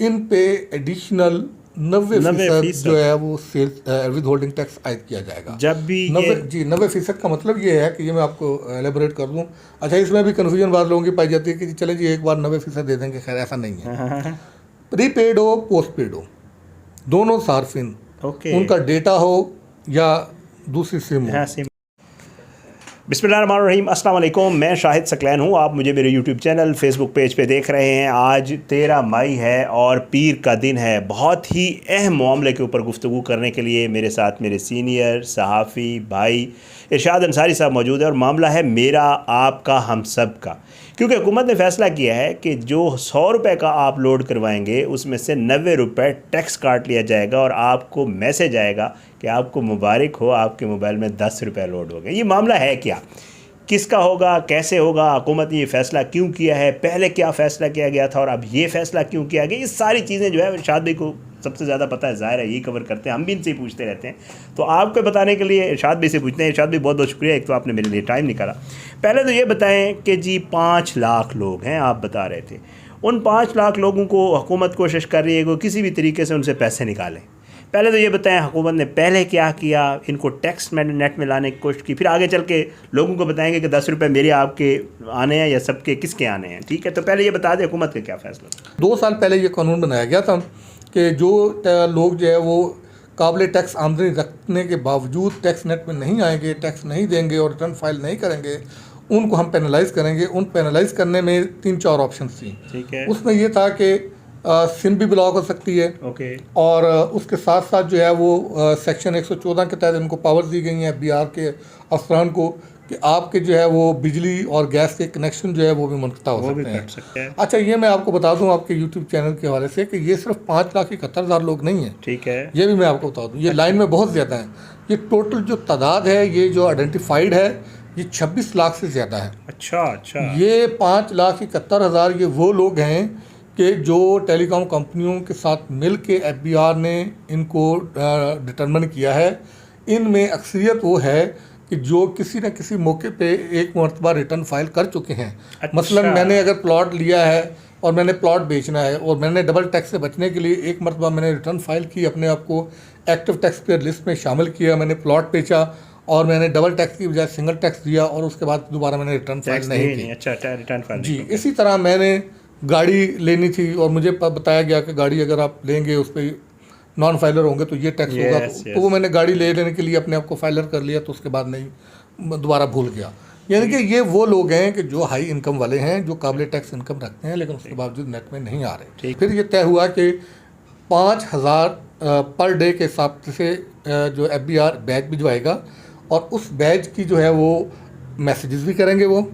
इन पे एडिशनल 90% जो है वो सेल्स विद होल्डिंग टैक्स आयद किया जाएगा। जब भी 90% का मतलब ये है कि ये मैं आपको एलेबोरेट कर दूं। अच्छा, इसमें भी कन्फ्यूजन बाद लोगों की पाई जाती है कि चले जी एक बार 90% दे देंगे, खैर ऐसा नहीं है। प्रीपेड हो पोस्ट पेड हो, दोनों सार्फिन उनका डेटा हो या दूसरी सिम हो। बिस्मिल्लाहिर्रहमानिर्रहीम, अस्सलाम वालेकुम। मैं शाहिद सकलैन हूँ। आप मुझे मेरे यूट्यूब चैनल फेसबुक पेज पे देख रहे हैं। आज 13 मई है और पीर का दिन है। बहुत ही अहम मामले के ऊपर गुफ्तगू करने के लिए मेरे साथ मेरे सीनियर सहाफ़ी भाई इरशाद अंसारी साहब मौजूद है और मामला है मेरा, आपका, हम सब का। क्योंकि हुकूमत ने फ़ैसला किया है कि जो 100 रुपये का आप लोड करवाएंगे उसमें से 90 रुपये टैक्स काट लिया जाएगा और आपको मैसेज आएगा कि आपको मुबारक हो, आपके मोबाइल में 10 रुपये लोड हो गए। ये मामला है क्या, किसका होगा, कैसे होगा, हुकूमत ने ये फ़ैसला क्यों किया है, पहले क्या फ़ैसला किया गया था और अब ये फ़ैसला क्यों किया गया, ये सारी चीज़ें जो है इरशाद भाई को सबसे ज़्यादा पता है। ज़ाहिर है यही कवर करते हैं, हम भी इनसे ही पूछते रहते हैं। तो आपको बताने के लिए इरशाद भाई से पूछते हैं। इरशाद भाई बहुत बहुत शुक्रिया, एक तो आपने मेरे लिए टाइम निकाला। पहले तो ये बताएं कि जी 5 लाख लोग हैं आप बता रहे थे, उन 5 लाख लोगों को हुकूमत कोशिश कर रही है कि किसी भी तरीके से उनसे पैसे निकालें। पहले तो ये बताएं हुकूमत ने पहले क्या किया, इनको टैक्स में नेट में लाने की कोशिश की, फिर आगे चल के लोगों को बताएंगे कि 10 रुपये मेरे आपके आने हैं या सबके किसके आने हैं। ठीक है, तो पहले ये बता दें हुकूमत का क्या फ़ैसला। 2 साल पहले ये कानून बनाया गया था कि जो लोग जो है वो काबिल टैक्स आमदनी रखने के बावजूद टैक्स नेट में नहीं आएंगे, टैक्स नहीं देंगे और रिटर्न फाइल नहीं करेंगे, उनको हम पेनलाइज करेंगे। उन पेनलाइज करने में 3-4 ऑप्शन थी। ठीक है, उसमें ये था कि सिम भी ब्लॉक हो सकती है। ओके। और उसके साथ साथ जो है वो सेक्शन 114 के तहत इनको पावर दी गई हैं बिहार के अफसरान को कि आपके जो है वो बिजली और गैस के कनेक्शन जो है वो भी मुनक़ता हो सकते हैं। अच्छा, ये मैं आपको बता दूं आपके यूट्यूब चैनल के हवाले से कि ये सिर्फ 5,71,000 लोग नहीं हैं। ठीक है, ये भी मैं आपको बता दूं, ये लाइन में बहुत ज़्यादा है। ये टोटल जो तादाद है, ये जो आइडेंटिफाइड है, ये 26 लाख से ज़्यादा है। अच्छा। ये 5,71,000 ये वो लोग हैं कि जो टेलीकॉम कंपनियों के साथ मिल के FBR ने इनको डिटरमिन किया है। इनमें अक्सरियत वो है कि जो किसी न किसी मौके पे एक मरतबा रिटर्न फाइल कर चुके हैं। अच्छा। मसलन मैंने अगर प्लॉट लिया है और मैंने प्लॉट बेचना है और मैंने डबल टैक्स से बचने के लिए एक मरतबा मैंने रिटर्न फाइल की, अपने आप को एक्टिव टैक्स पेयर लिस्ट में शामिल किया, मैंने प्लॉट बेचा और मैंने डबल टैक्स की बजाय सिंगल टैक्स दिया और उसके बाद दोबारा मैंने रिटर्न फाइल नहीं की। अच्छा, रिटर्न फाइल जी। इसी तरह मैंने गाड़ी लेनी थी और मुझे बताया गया कि गाड़ी अगर आप लेंगे उस पर नॉन फाइलर होंगे तो ये टैक्स होगा। तो वो मैंने गाड़ी लेने के लिए अपने आप को फाइलर कर लिया, तो उसके बाद नहीं, दोबारा भूल गया। यानी कि ये वो लोग हैं कि जो हाई इनकम वाले हैं, जो काबिल टैक्स इनकम रखते हैं लेकिन उसके बावजूद नेट में नहीं आ रहे। फिर ये तय हुआ कि 5,000 पर डे के हिसाब से जो FBR बैच भिजवाएगा और उस बैच की जो है वो मैसेजेस भी करेंगे वो,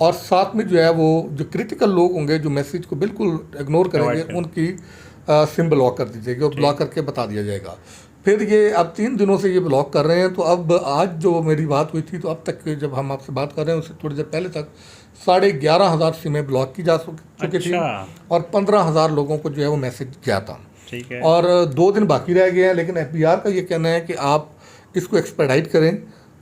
और साथ में जो है वो जो क्रिटिकल लोग होंगे जो मैसेज को बिल्कुल इग्नोर करेंगे उनकी सिम ब्लॉक कर दी जाएगी और ब्लॉक करके बता दिया जाएगा। फिर ये अब 3 दिनों से ये ब्लॉक कर रहे हैं। तो अब आज जो मेरी बात हुई थी तो अब तक जब हम आपसे बात कर रहे हैं उससे थोड़ी देर पहले तक 11,500 सिमें ब्लॉक की जा चुकी थी और 15,000 लोगों को जो है वो मैसेज गया था। ठीक है। और 2 दिन बाकी रह गए हैं, लेकिन FBR का ये कहना है कि आप इसको एक्सपेडाइट करें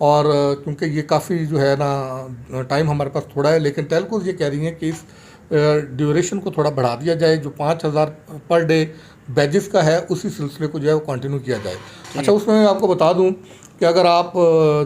और क्योंकि ये काफ़ी जो है ना टाइम हमारे पास थोड़ा है, लेकिन टेलकोज ये कह रही हैं कि इस ड्यूरेशन को थोड़ा बढ़ा दिया जाए। जो 5,000 पर डे बैजेस का है उसी सिलसिले को जो है वो कंटिन्यू किया जाए। अच्छा, उसमें मैं आपको बता दूं कि अगर आप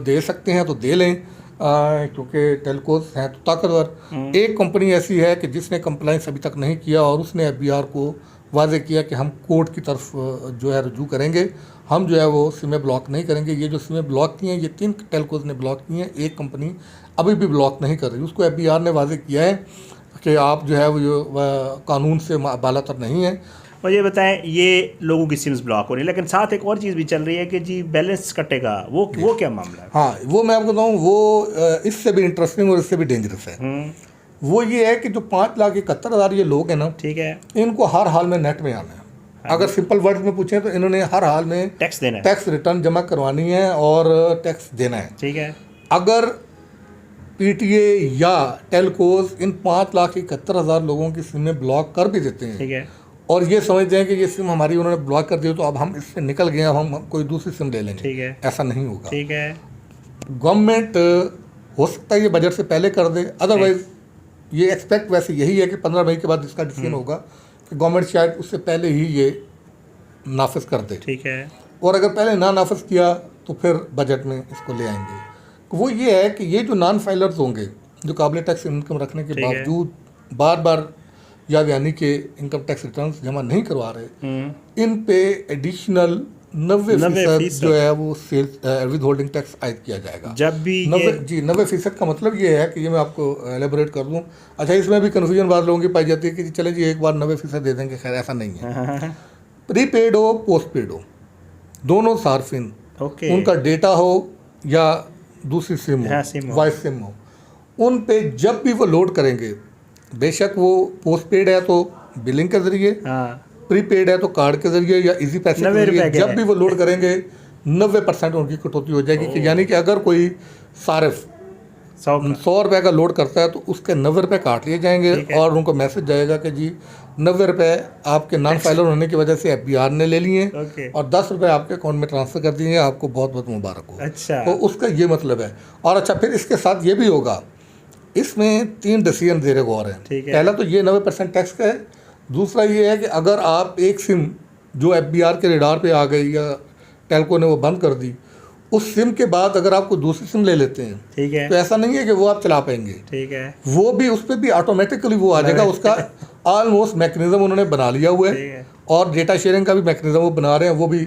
दे सकते हैं तो दे लें, क्योंकि टेलकोज हैं तो ताकतवर। एक कंपनी ऐसी है कि जिसने कंप्लाइंस अभी तक नहीं किया और उसने FBR को वाजे किया कि हम कोर्ट की तरफ जो है रुजू करेंगे, हम जो है वो सिमें ब्लॉक नहीं करेंगे। ये जो सिमें ब्लॉक की हैं ये 3 टेलकोज ने ब्लॉक की हैं, एक कंपनी अभी भी ब्लॉक नहीं कर रही। उसको FBR ने वाजे किया है कि आप जो है वो कानून से बालातर नहीं है। मुझे बताएं, ये लोगों की सिम्स ब्लॉक हो रही है, लेकिन साथ एक और चीज़ भी चल रही है कि जी बैलेंस कटेगा, वो क्या मामला है? हाँ, वो मैं आपको बताऊँ, वो इससे भी इंटरेस्टिंग और इससे भी डेंजरस है। वो ये है कि जो 5,71,000 ये लोग हैं ना, ठीक है, इनको हर हाल में नेट में आना है। अगर सिंपल वर्ड में पूछें तो इन्होंने हर हाल में टैक्स देना है, टैक्स रिटर्न जमा करवानी है और टैक्स देना है। ठीक है। अगर PTA या टेलकोज इन 5,71,000 लोगों की सिमें ब्लॉक कर भी देते हैं, ठीक है, और ये समझते हैं कि ये सिम हमारी उन्होंने ब्लॉक कर दी तो अब हम इससे निकल गए, अब हम कोई दूसरी सिम ले लेंगे, ठीक है, ऐसा नहीं होगा। ठीक है, गवर्नमेंट हो सकता है ये बजट से पहले कर दे, अदरवाइज ये एक्सपेक्ट वैसे यही है कि 15 मई के बाद इसका डिसीजन होगा कि गवर्नमेंट शायद उससे पहले ही ये नाफिज कर दे, ठीक है। और अगर पहले ना नाफिज किया तो फिर बजट में इसको ले आएंगे। वो ये है कि ये जो नॉन फाइलर्स होंगे जो काबिल टैक्स इनकम रखने के बावजूद बार बार यानी कि इनकम टैक्स रिटर्न्स जमा नहीं करवा रहे, इन पे एडिशनल 90% जो है वो सेल्स विद होल्डिंग टैक्स आयद किया जाएगा। जब भी 90% का मतलब ये है कि ये मैं आपको एलेबोरेट कर दूं। अच्छा, इसमें भी कन्फ्यूजन बाद लोगों की पाई जाती है कि चले जी एक बार 90% दे देंगे, खैर ऐसा नहीं है। प्रीपेड हो पोस्ट पेड हो, दोनों सार्फिन उनका डेटा हो या दूसरी सिम हो, वॉइस सिम हो, उन पे जब भी वो लोड करेंगे, बेशक वो पोस्ट पेड है तो बिलिंग के जरिए, प्रीपेड है तो कार्ड के जरिए या इजी पैसे के जरिए, जब भी वो लोड करेंगे 90% उनकी कटौती हो जाएगी। कि यानी कि अगर कोई सारिफ 100 रुपये का लोड करता है तो उसके 90 रुपये काट लिए जाएंगे और उनको मैसेज जाएगा कि जी 90 रुपये आपके नॉन फाइलर होने की वजह से FBR ने ले लिए और 10 रुपये आपके अकाउंट में ट्रांसफ़र कर दिए, आपको बहुत बहुत मुबारक हो। अच्छा, तो उसका ये मतलब है। और अच्छा, फिर इसके साथ ये भी होगा, इसमें 3 डिसीजन ज़ेरे गौर हैं। पहला तो ये 90% टैक्स का है। दूसरा ये है कि अगर आप एक सिम जो FBR के रेडार पे आ गई या टेलको ने वो बंद कर दी, उस सिम के बाद अगर आप कोई दूसरी सिम ले लेते हैं, ठीक है, तो ऐसा नहीं है कि वो आप चला पाएंगे, ठीक है, वो भी उस पर भी ऑटोमेटिकली वो आ जाएगा। उसका ऑलमोस्ट मैकेनिज्म उन्होंने बना लिया हुआ है और डेटा शेयरिंग का भी मैकेनिज्म वो बना रहे हैं, वो भी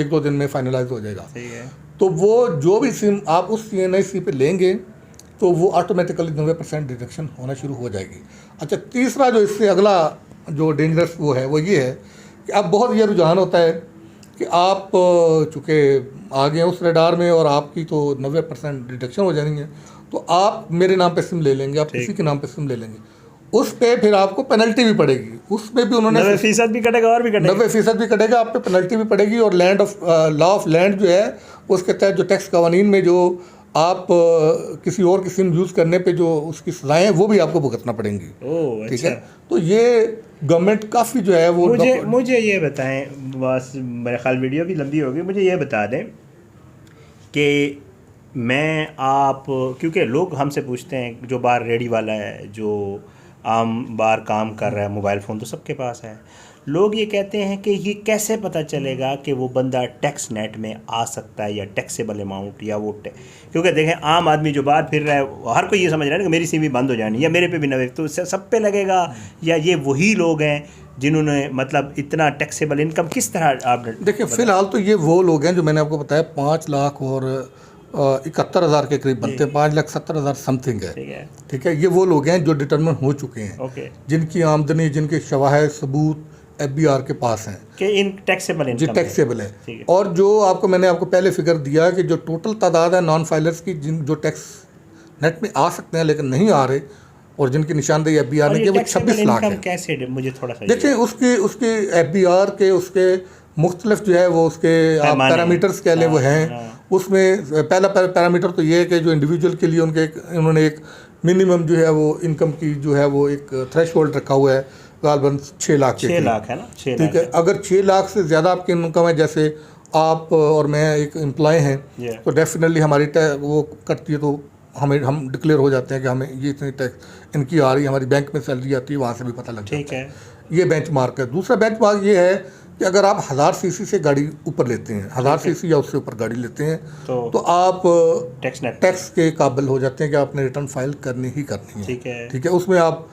1-2 दिन में फाइनलाइज हो जाएगा। तो वो जो भी सिम आप उस CNIC पे लेंगे तो वो ऑटोमेटिकली 90% डिडक्शन होना शुरू हो जाएगी। अच्छा, तीसरा जो इससे अगला जो डेंजरस वो है वो ये है कि अब बहुत ये रुझान होता है कि आप चूँकि आ गए उस रेडार में और आपकी तो 90% डिडक्शन हो जाएंगे, तो आप मेरे नाम पे सिम ले लेंगे, आप किसी के नाम पे सिम ले लेंगे, उस पे फिर आपको पेनल्टी भी पड़ेगी। उसमें भी उन्होंने 90% भी कटेगा और भी कटेगा, 90% भी कटेगा, आप पे पेनल्टी भी पड़ेगी। और लॉ ऑफ लैंड जो है उसके तहत जो टैक्स कवानीन में जो आप किसी और की सिम यूज़ करने पे जो उसकी सजाएं हैं वो भी आपको भुगतना पड़ेंगी। ठीक है, तो ये गवर्नमेंट काफ़ी जो है वो मुझे ये बताएं, बस मेरे ख्याल वीडियो भी लंबी होगी, मुझे ये बता दें कि मैं आप, क्योंकि लोग हमसे पूछते हैं, जो बाहर रेडी वाला है, जो आम बार काम कर रहा है, मोबाइल फ़ोन तो सबके पास है, लोग ये कहते हैं कि ये कैसे पता चलेगा कि वो बंदा टैक्स नेट में आ सकता है या टैक्सेबल अमाउंट या वो क्योंकि देखें आम आदमी जो बाहर फिर रहा है हर कोई ये समझ रहा है कि मेरी सिम भी बंद हो जानी या मेरे पे भी न, तो सब पे लगेगा, या ये वही लोग हैं जिन्होंने मतलब इतना टैक्सेबल इनकम किस तरह आप देखिए, फ़िलहाल तो ये वो लोग हैं जो मैंने आपको बताया 5 लाख और 71,000 के करीब बनते हैं, 5,70,000 समथिंग है। ठीक है, ये वो लोग हैं जो डिटर्मिन हो चुके हैं, जिनकी आमदनी, जिनके शवाहिद सबूत FBR के पास हैं कि इन टैक्सेबल जी टैक्सेबल है। और जो मैंने आपको पहले फिगर दिया कि जो टोटल तादाद है नॉन फाइलर्स की जो टैक्स नेट में आ सकते हैं लेकिन नहीं आ रहे और जिनकी निशानदेही FBR ने की, वो 26 लाख है। कैसे मुझे थोड़ा सा देखिए, उसके FBR के उसके मुख्तलिफ जो है वो उसके आप पैरामीटर्स कह लें वो हैं। उसमें पहला पैरामीटर तो ये है कि जो इंडिविजुअल के लिए उन्होंने एक मिनिमम जो है वो इनकम की जो है वो एक थ्रेश होल्ड रखा हुआ है, गालबन 6 लाख है ना, 6 ठीक है। अगर 6 लाख से ज़्यादा आपकी इनकम है, जैसे आप और मैं एक एम्प्लॉय हैं, तो डेफिनेटली हमारी वो कटती है, तो हम डिक्लेयर हो जाते हैं कि हमें ये इतनी टैक्स इनकी आ रही है, हमारी बैंक में सैलरी आती है, वहाँ से भी पता लग जाता है। ये बेंचमार्क है। दूसरा बेंचमार्क ये है कि अगर आप 1000 सीसी से गाड़ी ऊपर लेते हैं, 1000 सीसी या उससे ऊपर गाड़ी लेते हैं, तो आप टैक्स के काबिल हो जाते हैं कि आपने रिटर्न फाइल करनी ही करनी है। ठीक है, उसमें आप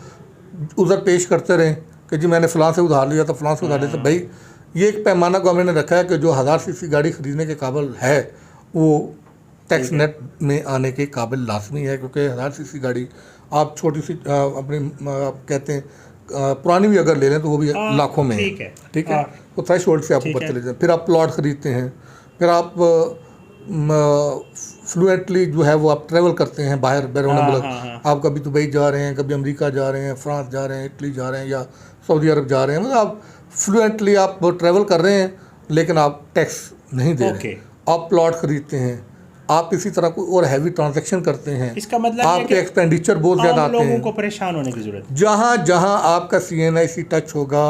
उधर पेश करते रहें कि जी मैंने फ़लाँ से उधार लिया था, फ़लाँ से उधार लिया था। भाई, ये एक पैमाना गवर्नमेंट ने रखा है कि जो 1000 सीसी गाड़ी ख़रीदने के काबिल है वो टैक्स नेट में आने के काबिल लाजमी है, क्योंकि 1000 सीसी गाड़ी आप छोटी सी अपनी आप कहते हैं पुरानी भी अगर ले लें तो वो भी लाखों में है। ठीक है, तो थ्रेश होल्ड से आप ऊपर चले जाएँ। फिर आप प्लॉट ख़रीदते हैं, फिर आप फ्लुएंटली जो है वो आप ट्रैवल करते हैं बाहर बैरून मुल्क, आप कभी दुबई जा रहे हैं, कभी अमेरिका जा रहे हैं, फ्रांस जा रहे हैं, इटली जा रहे हैं या सऊदी अरब जा रहे हैं, मतलब आप फ्लुएंटली आप ट्रैवल कर रहे हैं लेकिन आप टैक्स नहीं दे रहे। आप प्लॉट खरीदते हैं, आप इसी तरह कोई और हैवी ट्रांजैक्शन करते हैं, इसका मतलब आपके एक्सपेंडिचर बहुत ज़्यादा आते हैं। लोगों को परेशान होने की जरूरत, जहाँ जहाँ आपका CNIC टच होगा।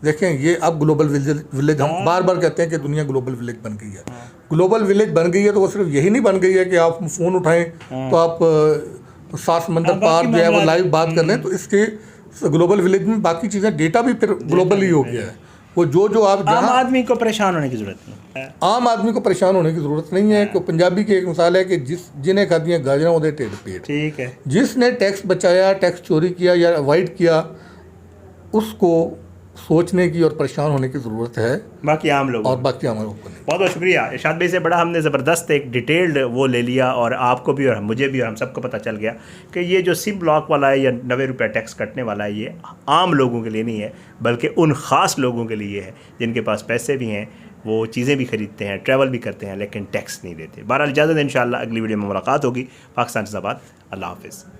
देखें, ये अब ग्लोबल विलेज हम बार बार कहते हैं कि दुनिया ग्लोबल विलेज बन गई है। ग्लोबल विलेज बन गई है तो वो सिर्फ यही नहीं बन गई है कि आप फ़ोन उठाएं तो आप 7 समंदर पार जो है वो लाइव बात कर लें, तो इसके ग्लोबल विलेज में बाकी चीज़ें, डेटा भी फिर ग्लोबल ही हो गया है। वो जो आप आम आदमी को परेशान होने की ज़रूरत नहीं है। आम आदमी को परेशान होने की ज़रूरत नहीं है। कि पंजाबी की एक मिसाल है कि जिन्हें खाती हैं गाजरा उधर टेढ़ पेट। ठीक है। जिसने टैक्स बचाया, टैक्स चोरी किया या अवॉइड किया, उसको सोचने की और परेशान होने की ज़रूरत है, बाकी आम लोग और बाकी आम लोगों को नहीं। बहुत बहुत शुक्रिया इरशाद भाई से, बड़ा हमने ज़बरदस्त एक डिटेल्ड वो ले लिया, और आपको भी और मुझे भी और हम सबको पता चल गया कि ये जो सिम ब्लॉक वाला है या 90 रुपये टैक्स कटने वाला है, ये आम लोगों के लिए नहीं है, बल्कि उन ख़ास लोगों के लिए है जिनके पास पैसे भी हैं, वो चीज़ें भी ख़रीदते हैं, ट्रैवल भी करते हैं, लेकिन टैक्स नहीं देते। बहरहाल इजाज़त है, इंशाअल्लाह अगली वीडियो में मुलाकात होगी। पाकिस्तान जिंदाबाद। अल्लाह हाफ़िज़।